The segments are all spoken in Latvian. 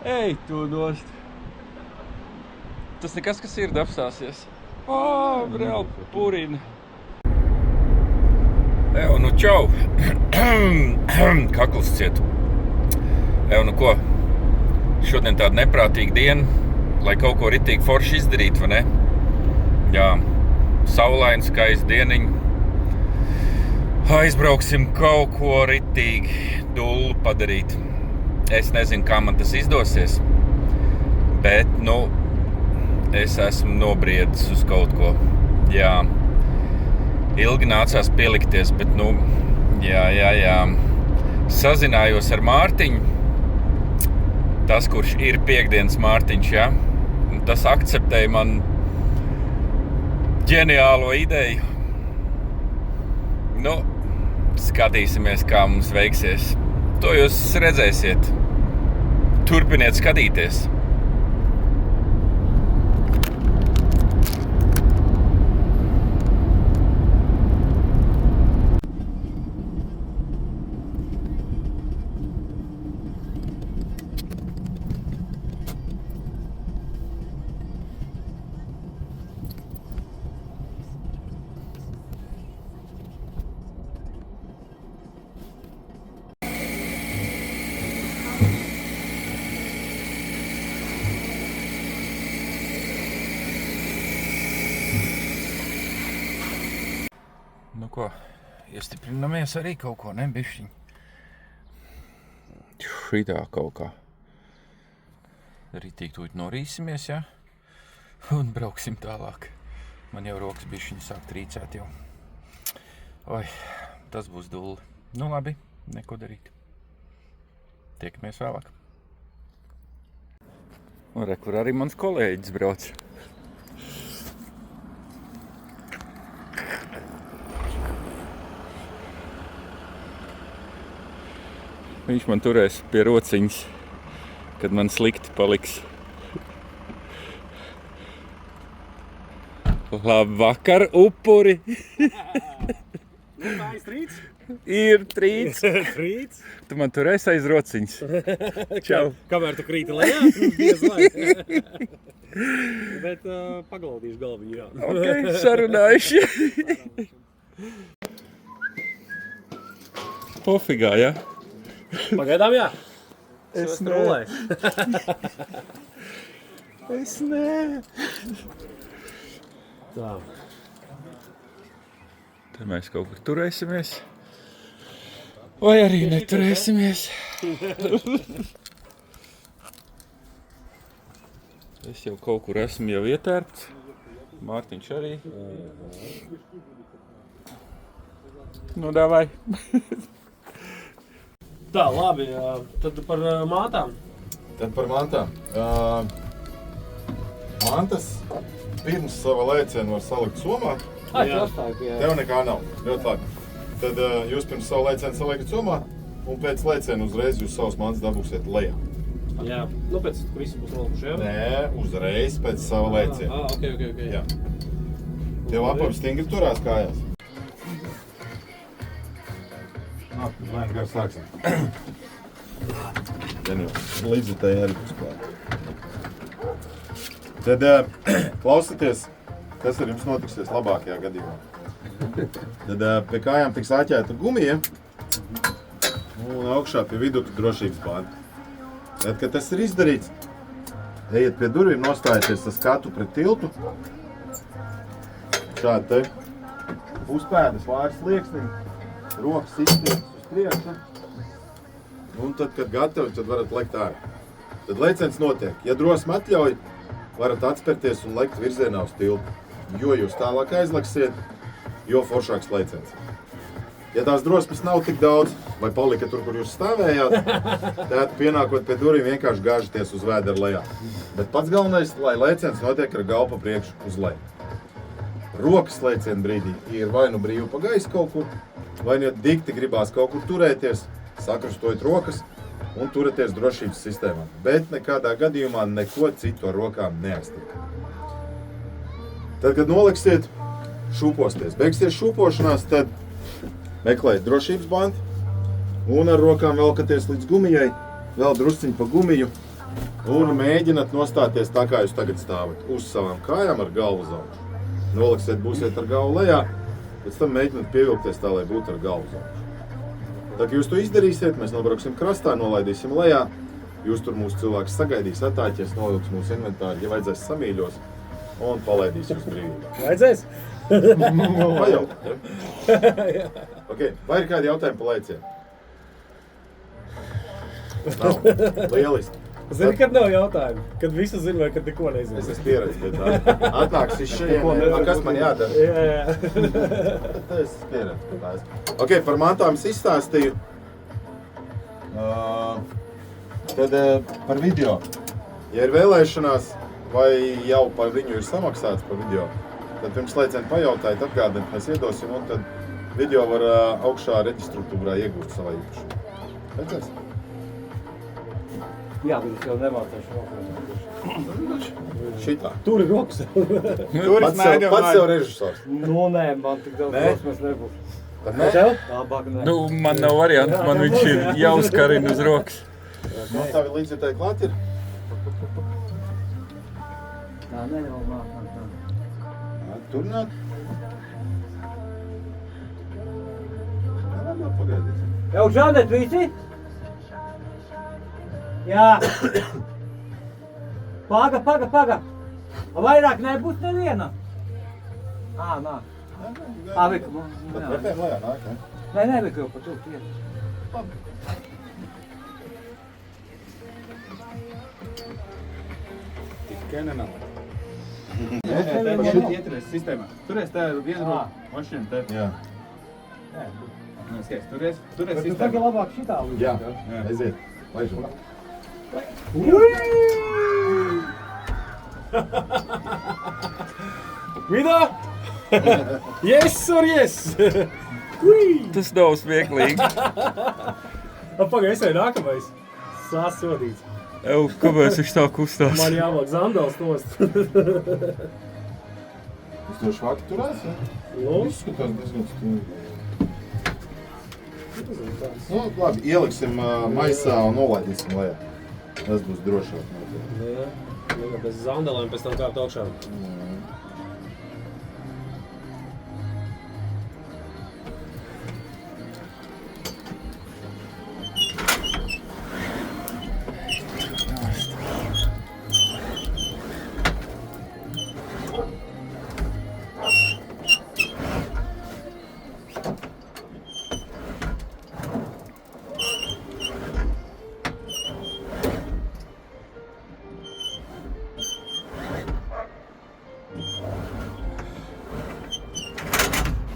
Ej, tu nost. Tas nekas, kas ir apstāsies. Reāli purina. Evo, nu čau. Kakls ciet. Evo, nu ko? Šodien tāda neprātīga diena, lai kaut ko ritīgi forši izdarītu, vai ne? Jā, saulaini, skaisti dieniņi. Aizbrauksim kaut ko ritīgi dullu padarīt. Es nezinu, kā man tas izdosies, bet, es esmu nobriedis uz kaut ko. Jā, ilgi nācās pielikties, bet, jā. Sazinājos ar Mārtiņu. Tas, kurš ir piektdienas Mārtiņš, jā. Tas akceptēja man ģeniālo ideju. Skatīsimies, kā mums veiksies. To jūs redzēsiet. Turpiniet skatīties. Ko, iestiprinamies arī kaut ko, ne, bišķiņ? Šitā kaut kā. Ritīgi tūlīt norīsimies, jā? Un brauksim tālāk. Man jau rokas bišķiņ sāk trīcēt jau. Oi, tas būs dulli. Labi, neko darīt. Tiekamies vēlāk. Un re, kur arī mans kolēģis brauc. Viņš man turēs pie rociņas, kad man slikti paliks. Labvakar, upuri! Tā ir trīts? Ir trīts. Trīts? Tu man turēsi aiz rociņas. Čau. Kamēr tu krīti lejā, diez lai. Bet paglaudīšu galviņu, jā. Ok, sarunājuši. Pofigā, jā? Pagaidām, jā. Es nē. Es nē. Tā. Te mēs kaut kur turēsimies. Vai arī neturēsimies. Es jau kaut kur esmu jau ietērpts. Mārtiņš arī. Davai. Tā, labi. Tad par mātām. Mantas pirms sava lēciena var salikt somā. Tev nekā nav. Ļoti labi. Tad jūs pirms sava lēciena saliekat somā, un pēc lēciena uzreiz jūs savas mantas dabūsiet lejā. Jā. Pēc visi būs nolikuši, jā? Nē, uzreiz pēc sava lēciena. Ok. Jā. Tev apavi stingri turās kājās. Lēni gar sāksim. Līdzutēji arī būs klāt. Tad klausieties, kas ar jums notiksies labākajā gadījumā. Tad pie kājām tiks āķēta gumija un augšā pie vidukļa drošības bandi. Tad, kad tas ir izdarīts, ejiet pie durvīm, nostājieties ar skatu pret tiltu. Šādi te uzpēdas vairs lieksniņi. Rokas izstieptas uz priekšu. Un tad, kad gatavi, tad varat lekt ārā. Tad lēciens notiek. Ja drosme atļauj, varat atspērties un lekt virzienā uz tiltu. Jo jūs tālāk aizleksiet, jo foršāks lēciens. Ja tās drosmes nav tik daudz, vai palika tur, kur jūs stāvējāt, tad pienākot pie durvīm vienkārši gāžaties uz vēdera lejā. Bet pats galvenais, lai lēciens notiek ar galvu pa priekšu uz leju. Rokas lēciena brīdī ir vai nu brīvi pa gaisu kaut kur, vai nu dikti gribās kaut kur turēties, sakrustojot rokas un turēties drošības sistēmā. Bet nekādā gadījumā neko citu ar rokām neaiztiek. Tad, kad noliksiet, šūposties. Beigsies šūpošanās, tad meklējiet drošības bandi un ar rokām velkaties līdz gumijai, vēl drusciņu pa gumiju Un mēģināt nostāties tā, kā jūs tagad stāvat. Uz savām kājām ar galvu uz augšu. Noliksiet, būsiet ar galvu lejā, pēc tam mēģināt pievilkties tā, lai būtu ar galvu uz augšu. Tā kā jūs to izdarīsiet, mēs nobrauksim krastā, nolaidīsim lejā. Jūs tur mūsu cilvēks sagaidīs, attāķies, novilks mūsu inventāri, ja vajadzēs samīļos un palaidīs jūs brīvībā. Vajadzēs? Pajautāt, ja? Okay. Vai ir kādi jautājumi pa laiciem? Nav. Lieliski. Zini, kad nav jautājumu? Kad visu zinu vai kad neko nezinu? Es esmu pieredzis pie tā. Atnāks iz šeit, kas man jādara? Jā. Es esmu pieredzis pie tā. Ok, par mantām es izstāstīju. Tad par video. Ja ir vēlēšanās vai jau par viņu ir samaksāts par video, tad pirms lēcienu pajautājiet, atgādiniet, mēs iedosim, un tad video var augšā reģistrutūrā iegūt savā īpašumā. Redzēs? Jā, bet es jau nemācēšu nokrunāt. Šitā. Tur ir rokas. Pats sev režisors. Nu, nē, man tik daudz rokas nebūs. Nē? Labāk nē. Nu, man nav variants, man viņš ir jāuzkarina uz rokas. Man tavi līdzjutēji klāt ir? Tā, neņemam nāk. Turnāt? Pagaidīsim. Jau žādet visi? Jā. Paga. Vairāk nebūs neviena. Nāk. Vika, Tad repēm lejā nāk, ne? Nē, Vika jau pa tu tiek. Tikai nenāk. Pa šitā? Ieturies sistēmā. Turies tā ar vienu roku. Mašīnu te. Jā. Nē, skaist. Turies Tu tagad sistēmā. labāk šitā līdz. Jā, aiziet. Laižam. Vidā? Yes or yes? Tas nav smieklīgi. Pagaid, es jau nākamais. Sasodīts. Ew, kāpēc viņš tā kustās? Man jāmāk Zandals nost. Uz to švaki turās, ja? Nu? Izskatās diezgan stūri. Nu, labi, ieliksim maisā un nolaidīsim lejā. Tas būs drošāk. Jā, bez Zandaliem pēc tam kāpt augšā.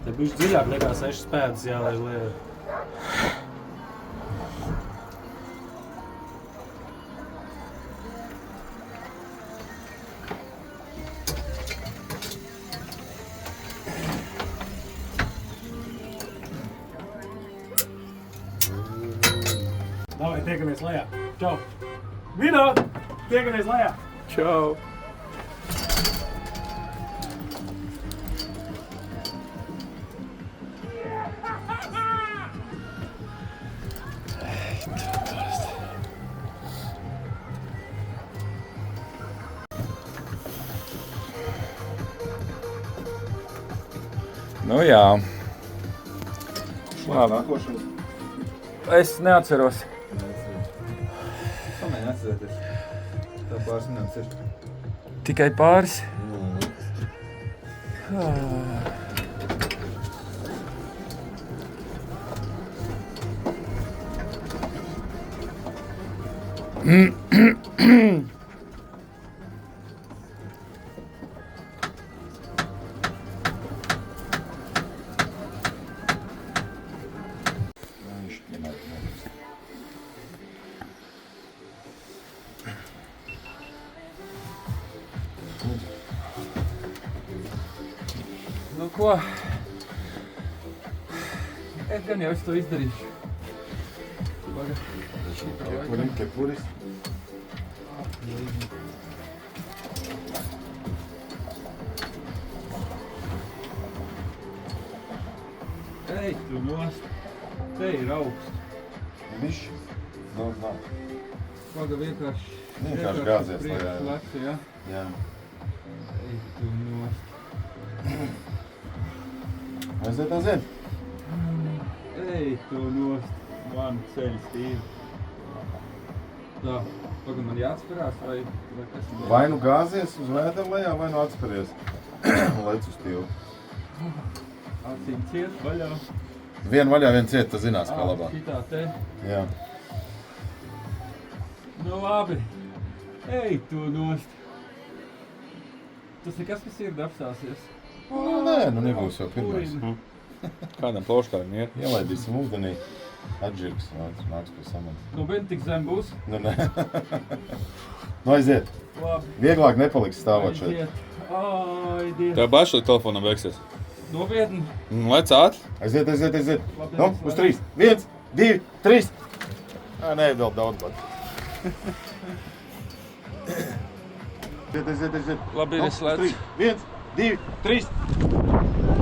Te bišķi dziļāk nekā 6 pēdas jālaiž lejā. Davai, tiekamies lejā. Čau! Vino! Tiekamies lejā! Čau! Nu jā. Labi. Nākošais. Es neatceros. Samēģi atcerēties. Tā pāris minūtes ir. Tikai pāris. Nu ko? Es gan jau to izdarīšu. Kepuris. Ej, tu nost. Te ir augsts. Viņš. Daudz nav. Paga vienkārši Vienkārši gāzies, lai Plecu, jā. jā. Ej, tu nost. Aiziet. Ej, tu nost. Man ceļš tīri. Tā, pagad man jāatspērās, vai kas? Vai nu gāzies uz vēdera lejā, vai nu atspēries. Lec uz tīvu. Acīm ciet vaļā. Vienu vaļā, vienu ciet, tas zinās, kā labāk. Šitā te. Jā. Nu labi. Ej, tu nost. Tas nekas, kas ir apstāsies. Nē, nu nebūs jau pirmais. Kādam ploškārim iet? Ielaidīsim ūdenī. Atžirgs, nāks pie samata. Nu, bet tik zem būs. Nu, nē. Nu, aiziet. Labi. Vieglāk nepaliks stāvot šeit. Aiziet. Tev baši līdz telefonam beigsies. Nopietni. Lec ātri. Aiziet. Labi, Nu, uz 3. 1, 2, 3. Nē, vēl daudz bat. Aiziet. Labi, Nu, es lecu. 1, 2, 3.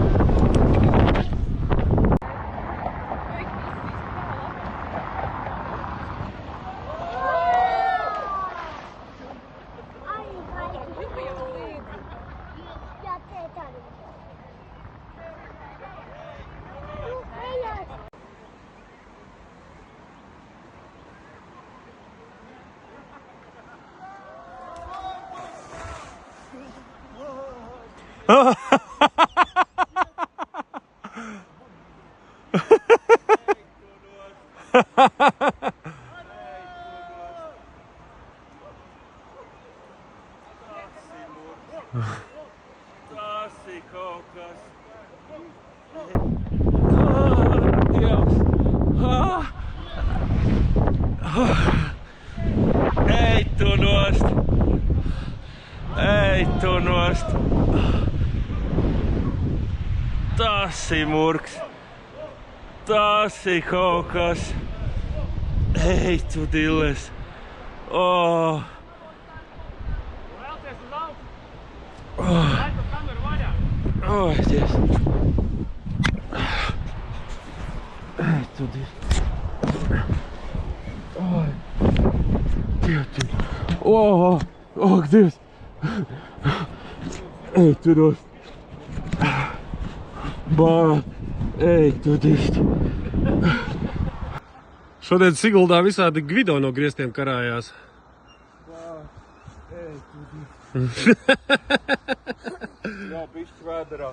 Tas ir kaut kas. Ej, tu nost! Ej, tu nost! Tas ir murgs! Tas ir kaut kas! Ej, tu dilles! Oh! Oh, Dievs! Ej, tu dilles! Oh! Dievs! Oh! Oh, Dievs! Ej, tu nost! Bā! Ej, tu dilles! Šodien Siguldā visādi Gvido no griestiem karājās. Jā, bišķi vēderā.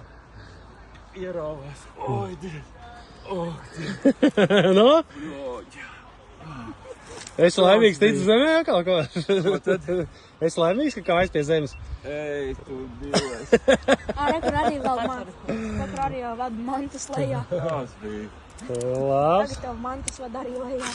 Ierāvās. Oi, Dievs! No? Es laimīgs ticu zemē atkal, ko? Es laimīgs, ka kājas pie zemes. Ej, tu Dievs! Rekur arī vēl Rekur arī vēl mantas lejā. Tas bija. Labs. Tagad tev mantas vēl arī lejā.